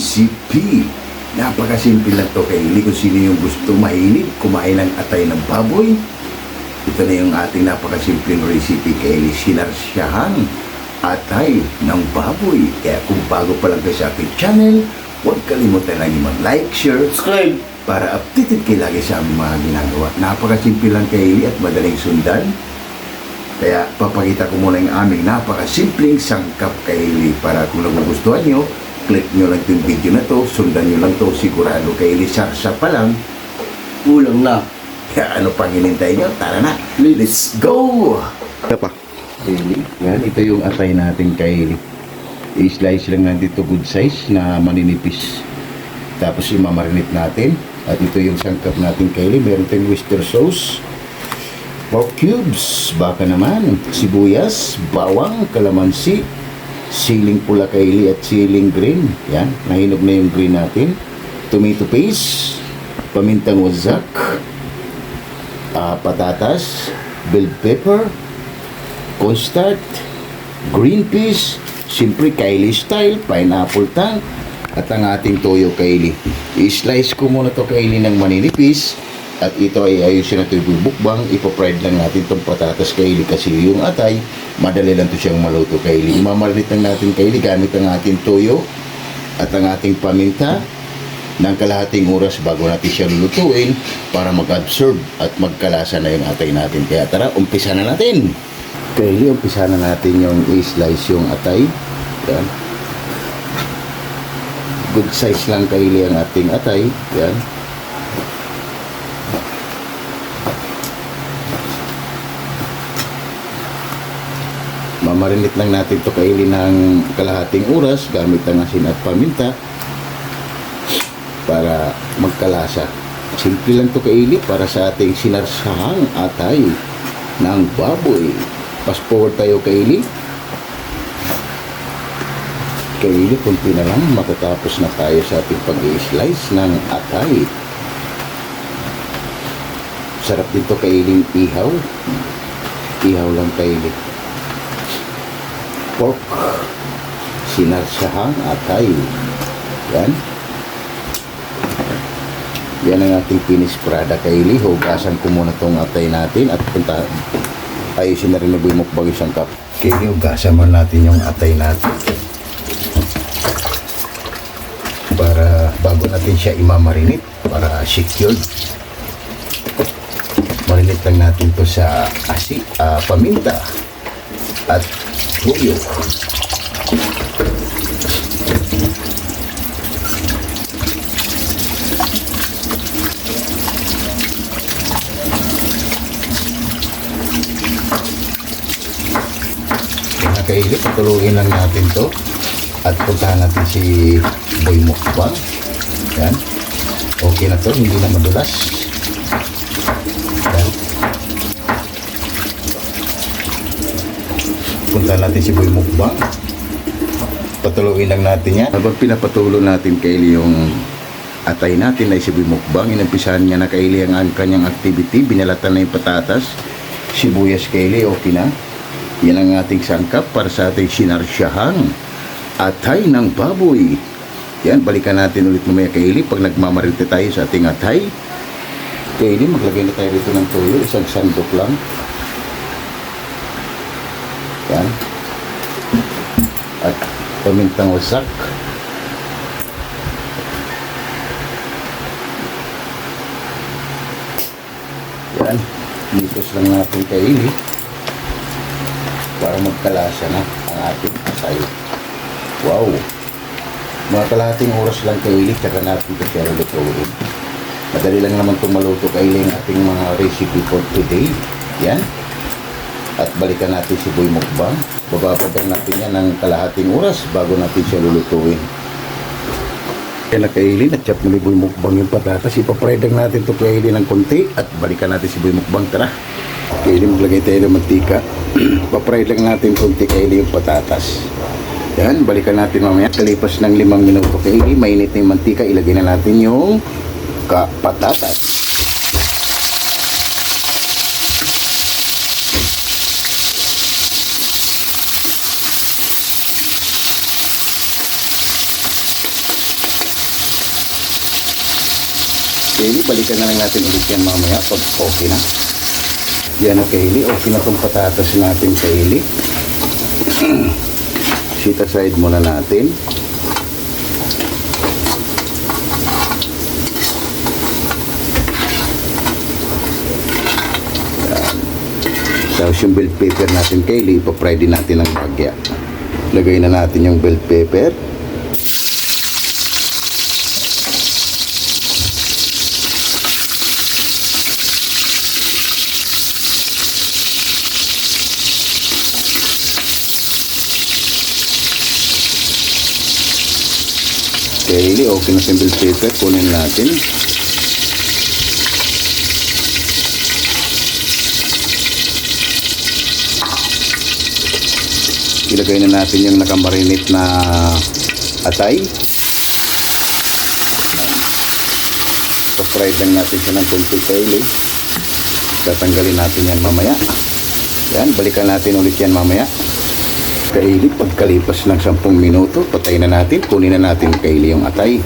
recipe. Napakasimple lang to Kaylee. Kung sino yung gusto mahilig kumain ng atay ng baboy, ito na yung ating napakasimpleng recipe Kaylee. Sinarsyahan atay ng baboy. Kaya kung bago pa lang kayo sa aking channel, huwag kalimutan lang yung mag-like, share, Subscribe. para updated kayo lagi sa aming mga ginagawa. Napakasimple lang Kaylee at madaling sundan. Kaya papakita ko muna yung aming napakasimpleng sangkap Kaylee. Para kung nagugustuhan nyo, click nyo lang yung video na to, sundan nyo lang to, sigurado Kaylee, sarsa pa lang. Ulam na. Kaya ano pang hinintay nyo? Tara na, let's go! Ito pa. Kaylee, yan, ito yung atay natin Kaylee. I-slice lang natin ito good size na maninipis. Tapos imamarinate natin. At ito yung sangkap natin Kaylee. Meron tayong oyster sauce, pork cubes, baka naman, sibuyas, bawang, kalamansi, siling pula Kaylee at siling green. Yan, nahinog na yung green natin. Tomato paste, pamintang wazak, patatas, bell pepper, cornstarch, green peas, siyempre Kaylee style, pineapple tang, at ang ating toyo Kaylee. I-slice ko muna to Kaylee ng maninipis. At ito ay ayusin na ito ibubukbang. Ipapride lang natin itong patatas Kaylee. Kasi yung atay, madali lang ito siyang maluto Kaylee. Imamarinate lang natin Kaylee gamit ang ating toyo at ang ating paminta ng kalahating oras bago natin siya lulutuin para mag-absorb at magkalasa na yung atay natin. Kaya tara, umpisa na natin. Kaylee, umpisa na natin yung i-slice yung atay. Yan. Good size lang Kaylee ang ating atay. Yan. Mamarinate lang natin ito Kaylee ng kalahating oras gamit ang asin at paminta para magkalasa. Simple lang ito Kaylee para sa ating sinarsahang atay ng baboy. Fast forward tayo Kaylee. Kaylee, kunti na lang matatapos na tayo sa ating pag-i-slice ng atay. Sarap dito Kaylee ihaw. Ihaw lang Kaylee. Pork, sinarsahang atay. Yan. Yan ang ating finished product Kaylee. Hugasan ko muna itong atay natin at punta ayusin na rin na bumukbang isang cup. Kaylee, hugasan muna natin yung atay natin para bago natin siya imamarinate para secured. Marinate lang natin to sa paminta at toyo. Mga Kaylee, patuluin lang natin to at puntahan natin si Boy Mukbang. Yan. Okay na to, hindi na madulas. Yan. Puntahan natin si Boy Mukbang. Patuluin lang natin yan. Habang pinapatulo natin Kaylee yung atay natin ay si Boy Mukbang, inumpisahan niya na Kaylee ang kanyang activity. Binalatan na yung patatas, sibuyas Kaylee, okay na. Yan ang ating sangkap para sa ating sinarsyahan atay ng baboy. Yan, balikan natin ulit mamaya Kaylee pag nagmamarite tayo sa ating atay. Kaylee, maglagay na tayo rito ng toyo, isang sandok lang. Yan. At pamintang wasak. Yan, litos lang natin Kaylee para magkalasa na ang ating atay. Wow! Mga kalahating oras lang Kaylee, tsaka natin ito siya lulutuin. Madali lang naman itong maluto Kaylee ang ating mga recipe for today. Yan. At balikan natin si Boy Mukbang. Bababagan natin yan ng kalahating oras bago natin siya lulutuin. Yan na Kaylee, na-chop na ni Boy Mukbang yung patatas. Ipapride lang natin ito Kaylee ng konti at balikan natin si Boy Mukbang. Tara! Kaylee, maglagay tayo ng mantika. Papride lang natin konti Kaylee yung patatas. Yan, balikan natin mamaya. Kalipas ng 5 minuto Kaylee, mainit na yung mantika. Ilagay na natin yung patatas. Kaylee, balikan na lang natin ulit yan mamaya pag okay na. Yan na Kaylee, okay na itong patatas natin Kaylee. Sit aside muna natin. Yan. Tapos yung bell pepper natin Kaylee, ipapry din natin ng bagya. Lagay na natin yung bell pepper. Kaylee, okay na yung bell pepper. Kunin natin. Ilagay na natin yung nakamarinate na atay. Pa-fry lang natin siya ng konti Kaylee. Tatanggalin natin yan mamaya. Yan, balikan natin ulit yan mamaya. Kaylee, pagkalipas ng 10 minuto, patay na natin. Kunin na natin Kaylee yung atay.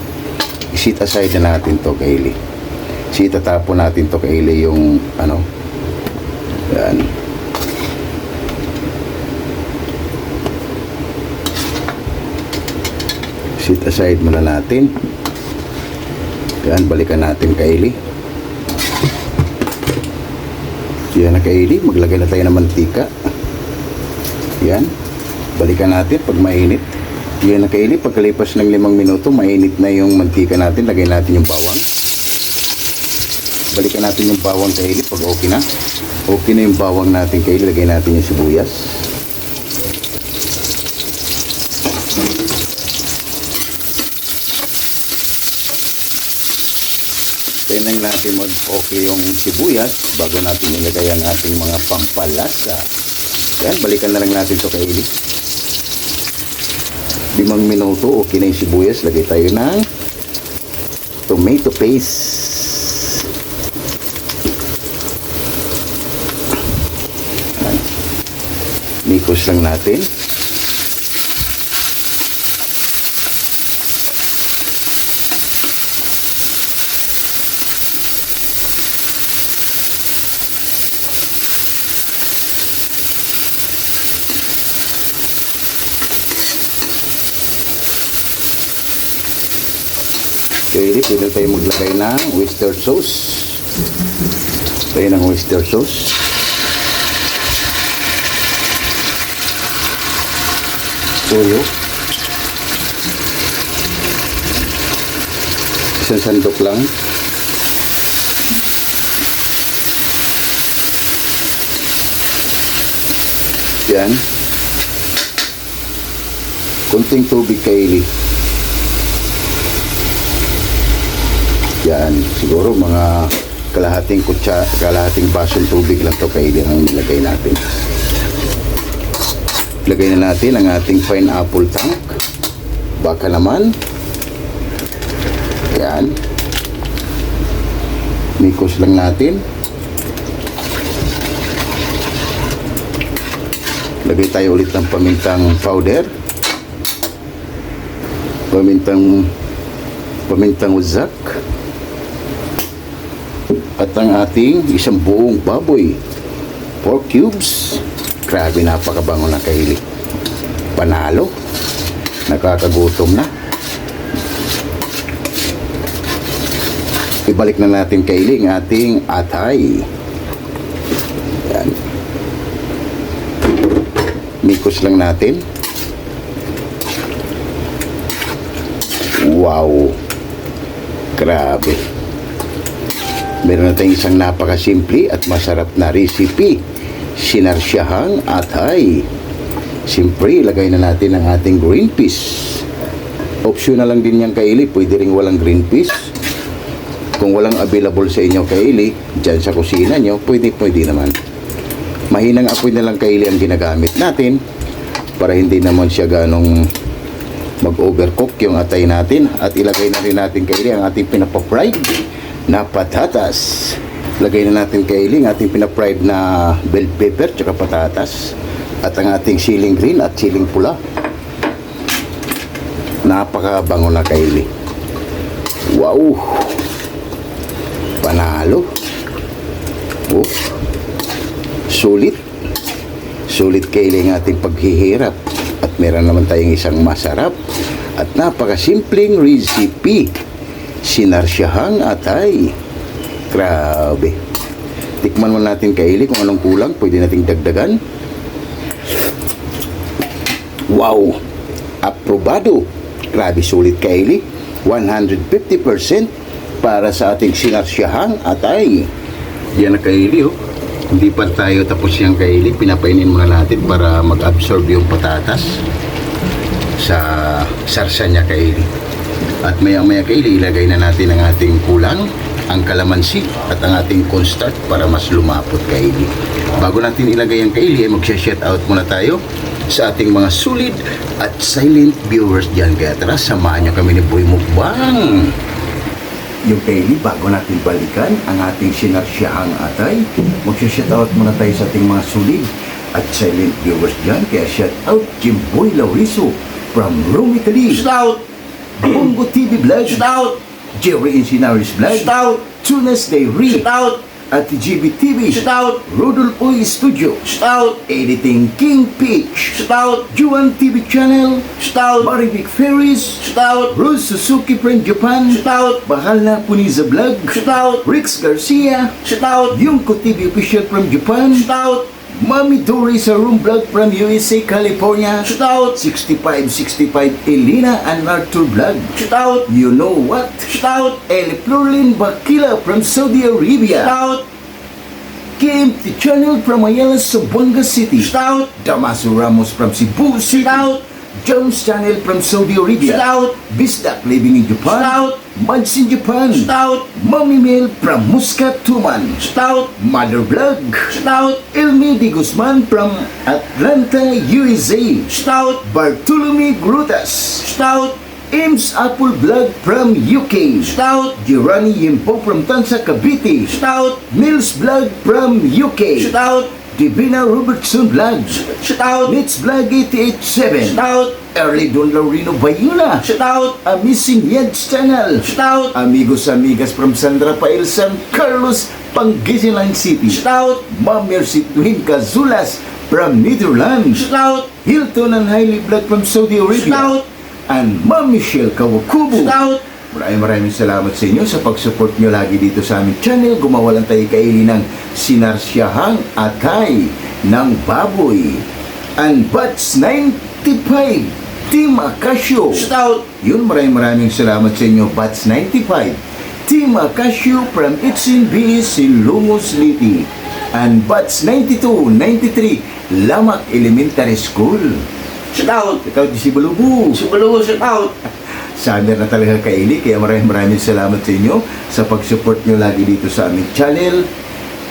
I-sit aside na natin to Kaylee. Itatapon natin to Kaylee yung ano. Yan. Sit aside muna natin. Yan, balikan natin Kaylee. Yan na Kaylee, maglagay na tayo ng mantika. Yan. Balikan natin pag mainit. Yan na Kaylee, pagkalipas ng 5 minuto, mainit na yung mantika natin. Lagay natin yung bawang. Balikan natin yung bawang Kaylee pag okay na. Okay na yung bawang natin Kaylee. Lagay natin yung sibuyas. Tingnan natin mag-okay yung sibuyas bago natin ilagay ang ating mga pampalasa. Yan, balikan na lang natin ito Kaylee. 5 minuto, okay na yung sibuyas. Lagay tayo ng tomato paste. Yan. Mikos lang natin. Kaylee, pwede tayo maglagay ng oyster sauce. Tayo ng oyster sauce. Tuyo. Isang sandok lang. Yan. Kunting tubig Kaylee. Yan, siguro mga kalahating basong tubig lang to Kaylee ang nilagay natin. Lagay na natin ang ating pineapple tank. Baka naman. Yan. Mikos lang natin. Lagay tayo ulit ng pamintang powder. Pamintang uzak. At ang ating isang buong baboy. 4 cubes. Grabe, napakabango na Kaylee. Panalo. Nakakagutom na. Ibalik na natin Kaylee ang ating atay. Yan. Mikos lang natin. Wow. Grabe. Meron na tayong isang napakasimple at masarap na recipe. Sinarsyahang atay. Siyempre, ilagay na natin ang ating green peas. Optional lang din yan Kaylee. Pwede rin walang green peas. Kung walang available sa inyo Kaylee, dyan sa kusina nyo, pwede naman. Mahinang apoy na lang Kaylee ang ginagamit natin para hindi naman siya ganong mag-overcook yung atay natin. At ilagay na rin natin Kaylee ang ating pinapafried na patatas. Lagay na natin Kaylee ang ating pinafried na bell pepper tsaka patatas at ang ating siling green at siling pula. Napakabango na Kaylee. Wow! Panalo. Oh. Sulit. Sulit Kaylee ang ating paghihirap. At meron naman tayong isang masarap at napakasimpleng recipe. Sinarsiyahang atay. Grabe. Tikman mo natin Kaylee kung anong kulang. Pwede nating dagdagan. Wow! Aprobado! Grabe sulit Kaylee. 150% para sa ating sinarsiyahang atay. Yan na Kaylee oh. Hindi pa tayo tapos yung Kaylee. Pinapainin muna natin para mag-absorb yung patatas sa sarsa niya Kaylee. At maya-maya Kaylee, ilagay na natin ang ating kulang, ang kalamansi at ang ating cornstarch para mas lumapot Kaylee. Bago natin ilagay ang Kaylee, mag-shout out muna tayo sa ating mga solid at silent viewers dyan. Kaya tara, samahan nyo kami ni Boy Mukbang. Yung Kaylee, bago natin balikan ang ating sinarsiyahang atay, mag-shout out muna tayo sa ating mga solid at silent viewers dyan. Kaya shout out Jimboy Lauriso from Rome, Italy. Shout out! Bongo TV Vlog. Shout out! Jerry Encinares Vlog. Shout out! Tunas Dairy. Shout out! At GBTV. Shout out! Rudolph Oy Studio. Shout out! Editing King Peach. Shout out! Juan TV Channel. Shout out! Maribik Ferries. Shout out! Rose Suzuki from Japan. Shout out! Bahal na Puniza Vlog. Shout out! Rix Garcia. Shout out! Yungko TV Official from Japan. Shout out! Mami Dory sa Room Vlog from USA, California. Shout out! 6565 Elena and Arthur Vlog. Shout out! You know what? Shout out! El Plurlin Bakila from Saudi Arabia. Shout out! KMT Channel from Ayala, Zamboanga City. Shout out! Damaso Ramos from Cebu City. Shout out! Jones Channel from Saudi Arabia. Shout out! Bisdak living in Japan. Shout out! Mads in Japan. Shout out! Mommy Mel from Muscat, Tuman. Shout out! Mother Vlog. Shout out! Elmi Di Guzman from Atlanta, USA. Shout out! Bartolome Grutas. Shout out! Ames Apple Vlog from UK. Shout out! Girani Yimpo from Tansa, Cavite. Shout out! Mills Vlog from UK. Shout out! Divina Robertson Vlog. Shout out! Nits Vlog 887. Shout out! Early Don Laurino Bayuna. Shout out! A Missing Yeds Channel. Shout out! Amigos Amigas from San Rafael, San Carlos, Pangasinan City. Shout out! Ma'am Mercy Twin Cazulas from Netherlands. Shout out! Hilton and Hailey Vlog from Saudi Arabia. Shout out! And Ma'am Michelle Kawakubo. Shout out! Maraming salamat sa inyo sa pag-support nyo lagi dito sa aming channel. Gumawa lang tayo Kaylee ng sinarsiyahang atay ng baboy. And Bats 95 Team Acasio. Shout out! Yun, maraming salamat sa inyo, Bats 95 Team Acasio from HNBS in Lumos City. And Bats 92, 93 Lamak Elementary School. Shout out! Ikaw di si Balubu. Subalugo, shout out! Sander na talaga Kaylee, kaya maraming salamat sa inyo sa pag-support nyo lagi dito sa aming channel.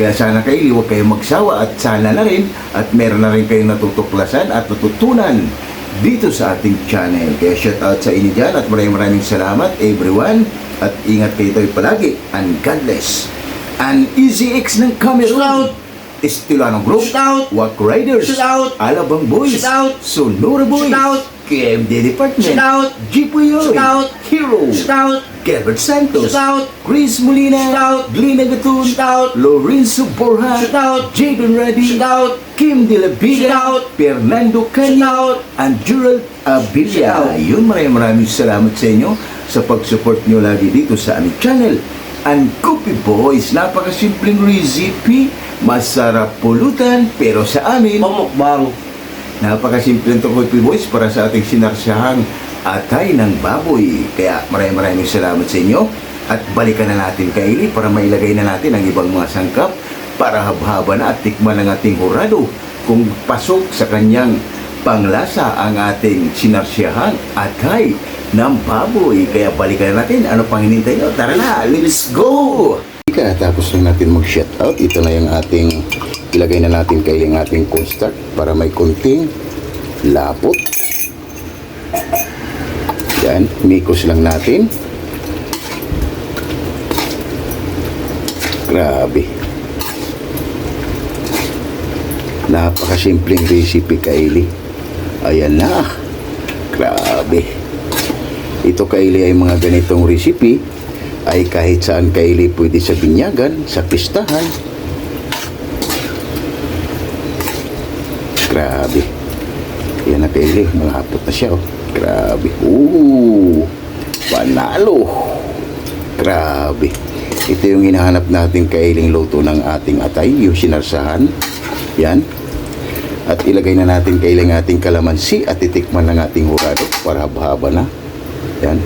Kaya sana Kaylee, huwag kayong magsawa at sana na rin at meron na rin kayong natutuklasan at natutunan dito sa ating channel. Kaya shout out sa inyo dyan at maraming salamat everyone at ingat kayo tayo palagi and God bless. And Easy X ng Shout Cameroon. out! Estilano Group. Shout out! Wak Riders. Shout out! Alabang Boys. Shout out! Sonora Boys. Shout out! KMD Department. Shout out! Jipuyoy. Shout out! Hero. Shout out! Gilbert Santos. Shout out! Chris Molina. Shout out! Glina Gatun. Shout out! Lorenzo Borja. Shout out! Jaden Reddy. Shout out! Kim De La Vega. Shout out! Fernando Shout Canya. out! And Gerald Abilia. Shout out! Yun, maraming salamat sa inyo sa pag-support nyo lagi dito sa aming channel. And Coffee Boys, napakasimpleng recipe, masarap pulutan, pero sa amin, Pamukbang! napakasimple ito Coffee Boys para sa ating sinarsiyahang atay ng baboy. Kaya maraming salamat sa inyo. At balikan na natin Kaylee para mailagay na natin ang ibang mga sangkap para habhaba na at tikman ng ating hurado kung pasok sa kanyang panglasa ang ating sinarsiyahang atay ng baboy. Kaya balikan na natin. Ano pang hinintay nyo? Tara na, let's go! Tapos na natin mag-shoutout. Ito na yung ating ilagay na natin Kaylee ang ating cornstarch para may konting lapot. Yan, mikos lang natin. Grabe. Napakasimpleng recipe Kaylee. Ayan na. Grabe. Ito Kaylee ay mga ganitong recipe ay kahit saan kaili, pwede sa binyagan, sa pistahan. Grabe. Yan na kaili, malapot na siya. Oh. Grabe. Panalo. Grabe. Ito yung hinahanap natin kailing luto ng ating atay, yung sinarsahan. Yan. At ilagay na natin kailing ating kalamansi at titikman ng ating hurado para haba na. Yan.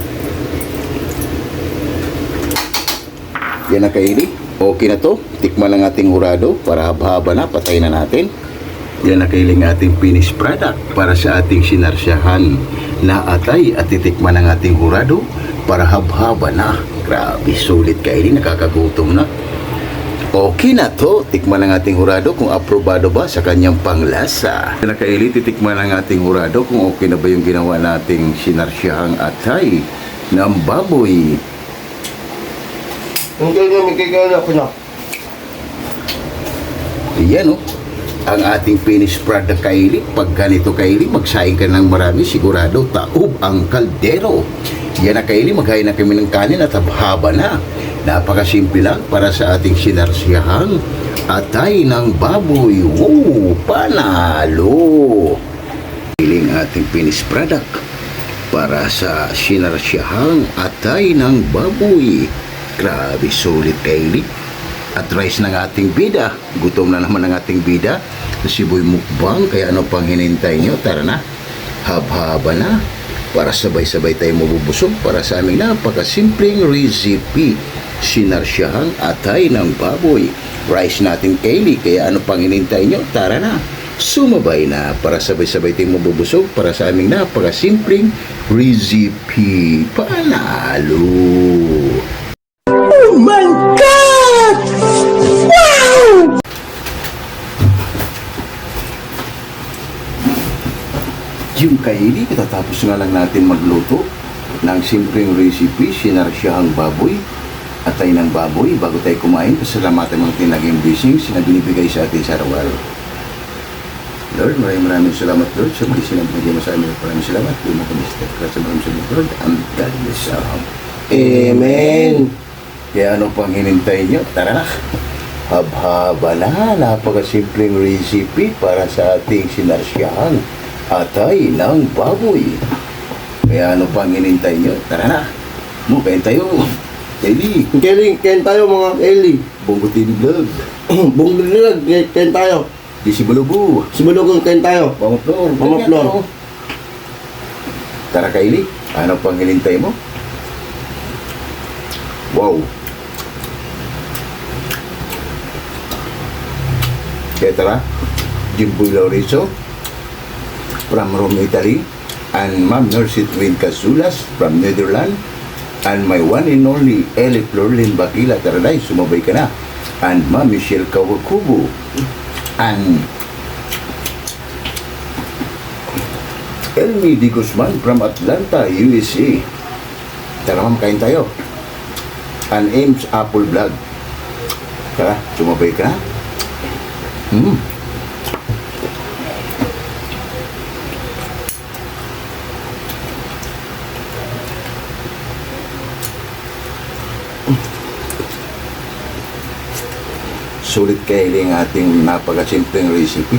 Yan na kaili. Okay na to. Tikman ng ating hurado para haba na. Patay na natin. Yan na kailing ating finished product para sa ating sinarsyahan na atay at titikman ng ating hurado para haba na. Grabe, sulit kailing. Nakakagutom na. Okay na to. Tikman ng ating hurado kung aprobado ba sa kanyang panglasa. Yan na kaili. Titikman ng ating hurado kung okay na ba yung ginawa nating sinarsyahang atay ng baboy. Hindi na magkikala ko na. Yan oh. Ang ating finished product kaili. Pag ganito kaili, magsaing ka ng marami, sigurado taob ang kaldero. Yan na kaili, maghain na kami ng kanin at haba na. Napakasimple lang para sa ating sinarsiyahang atay ng baboy. Wow, panalo! Piling ating finished product para sa sinarsiyahang atay ng baboy. Grabe, sulit kaili. At rice ng ating bida. Gutom na naman ang ating bida. Siboy mukbang. Kaya ano pang hinintay nyo? Tara na. Haba-haba na. Para sabay-sabay tayo mabubusog. Para sa aming napakasimpleng recipe. Sinarsyahang atay ng baboy. Rice natin kaili. Kaya ano pang hinintay nyo? Tara na. Sumabay na. Para sabay-sabay tayo mabubusog. Para sa aming napakasimpleng recipe. Panalo! Oh my God! Wow! Yung kaili, katatapos nga lang natin magluto ng simpleng recipe, sinarsyahang baboy, atay ng baboy. Bago tayo kumain, pasalamatan mga tinaging blessings na binibigay sa atin sa araw-araw. Lord, maraming salamat, Lord, sa blessing na binigay mo sa amin. Maraming salamat. Hindi mo kami step. Maraming salamat, Lord. And God bless us. Amen. Kaya ano pang hinintay nyo? Tara na! Habhaba na, napakasimpleng recipe para sa ating sinarsyahan atay ng baboy. Kaya ano pang hinintay nyo? Tara na! Kain tayo! Eli! Kain tayo mga Eli. Bongo TV Vlog! Bunggulag, kain tayo. Di si Balubu! Sumulugong kain tayo. Mama Flor! Mama Flor. Tara ka, Eli! Ano pang hinintay mo? Wow! Kaya tara, Jimboy Laurizo from Rome, Italy, and Ma'am Nurse Twin Casulas from Netherlands, and my one and only Eli Florlin Bakila. Tara na, sumabay ka na. And Ma'am Michelle Kawakubo, and Elmi Di Guzman from Atlanta, USA. Tara ma'am, kain tayo. And Ames Apple Vlog. Tara, sumabay ka na. Sulit kaili ang ating napakasimpleng recipe.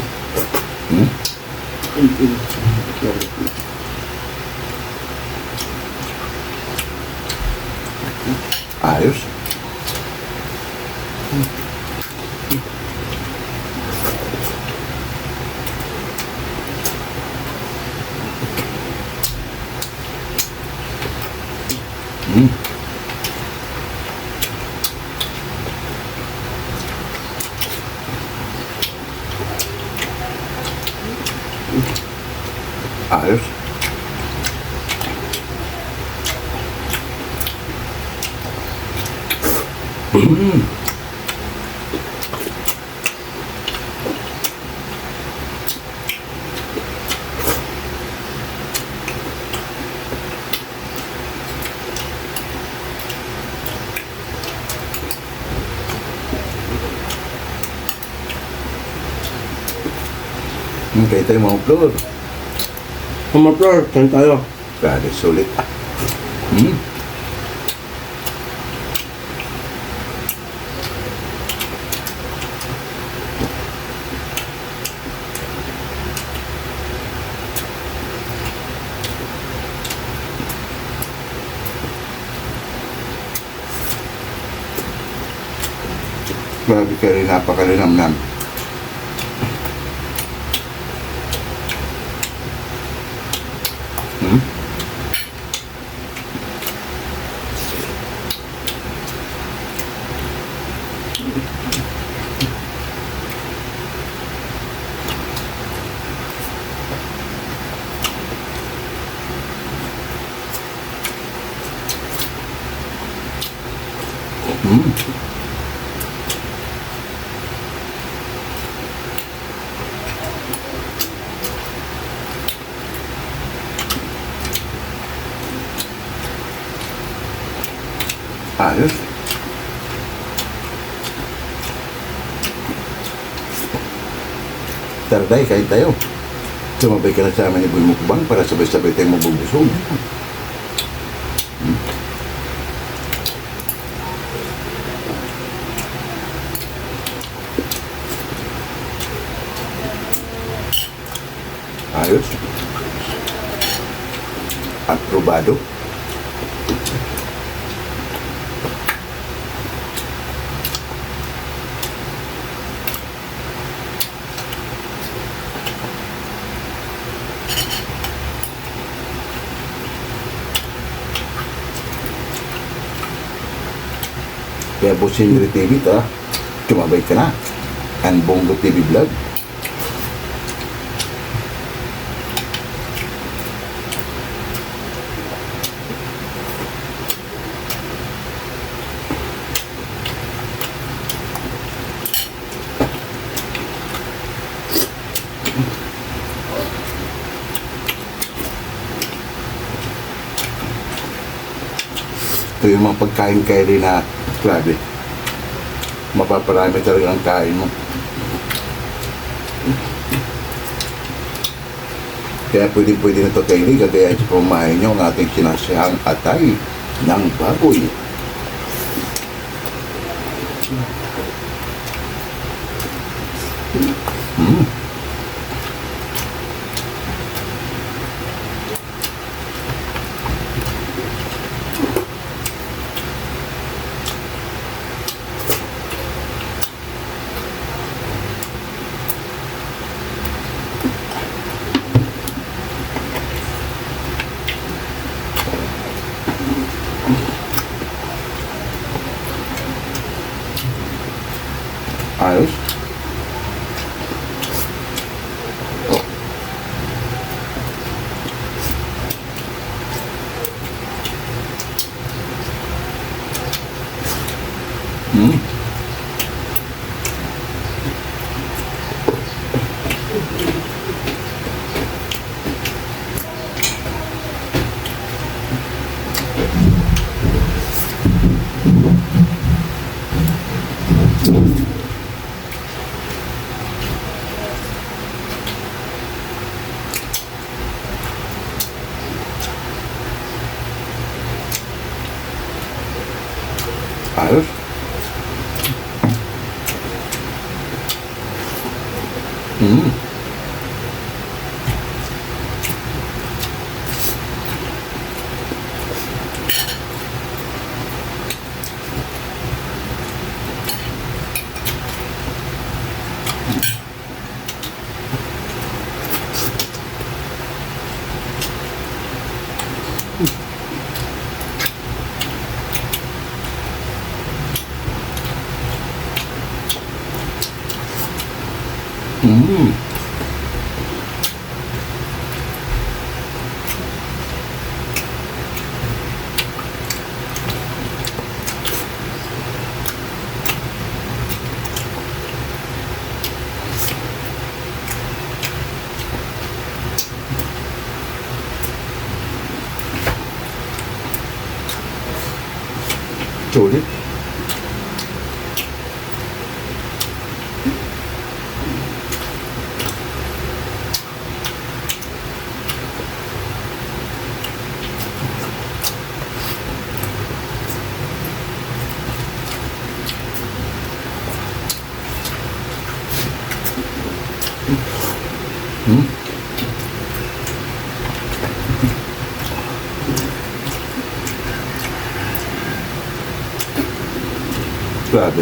Ayos. Ayos. Kaya tayo mga Flor. Mama Flor, kain tayo. Grabe, sulit. Grabe ka rin, napakalinamnam. Hmm? Hmm. Ayos. Tara day, kain tayo. Sumabay ka na sa amin ni Boy Mukbang para sabay-sabay tayong mabubusog. Ayos. Aprobado. Kaya Boss Henry TV, tara, tumabay ka na. Ang Bongo TV Vlog. Ito yung mga pagkain kayo rin na grabe. Mapaparami talaga ang kain mo. Kaya pwede na ito kayo rin. Kagaya sa pumahin nyo ang ating sinasihang atay ng baboy. Hmm. Ayos. Hmm. Ayos. Hmm. Hmm. Sulit. Hmm. Grabe.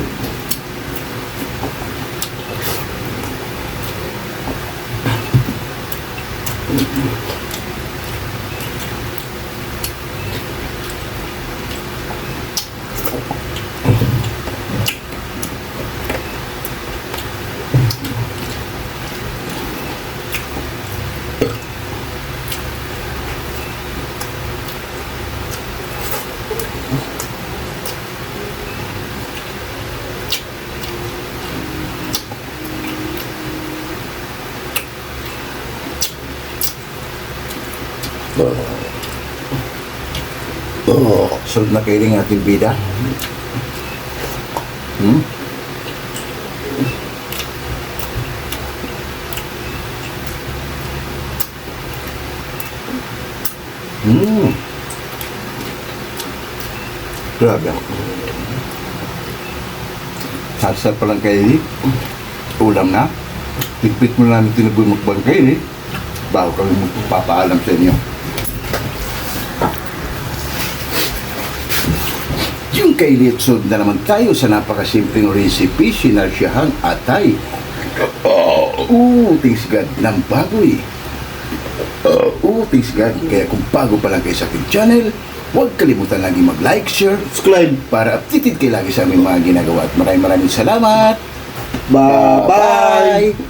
susunod na kailing ating bida. Hmm? Hmm. Grabe. Salsa pa lang kaili. Ulam na. Pikpik mo namin tinuboy mukbang kaili. Bago kami magpapaalam sa inyo. Yung kaili at sunod na naman tayo sa napakasimpleng recipe, sinarsyahan atay. Thanks God ng baboy. Thanks God. Kaya kung bago pa lang kayo sa aking channel, huwag kalimutan lagi mag-like, share, Subscribe. para updated kayo lagi sa aming mga ginagawa. At maraming salamat. Bye-bye.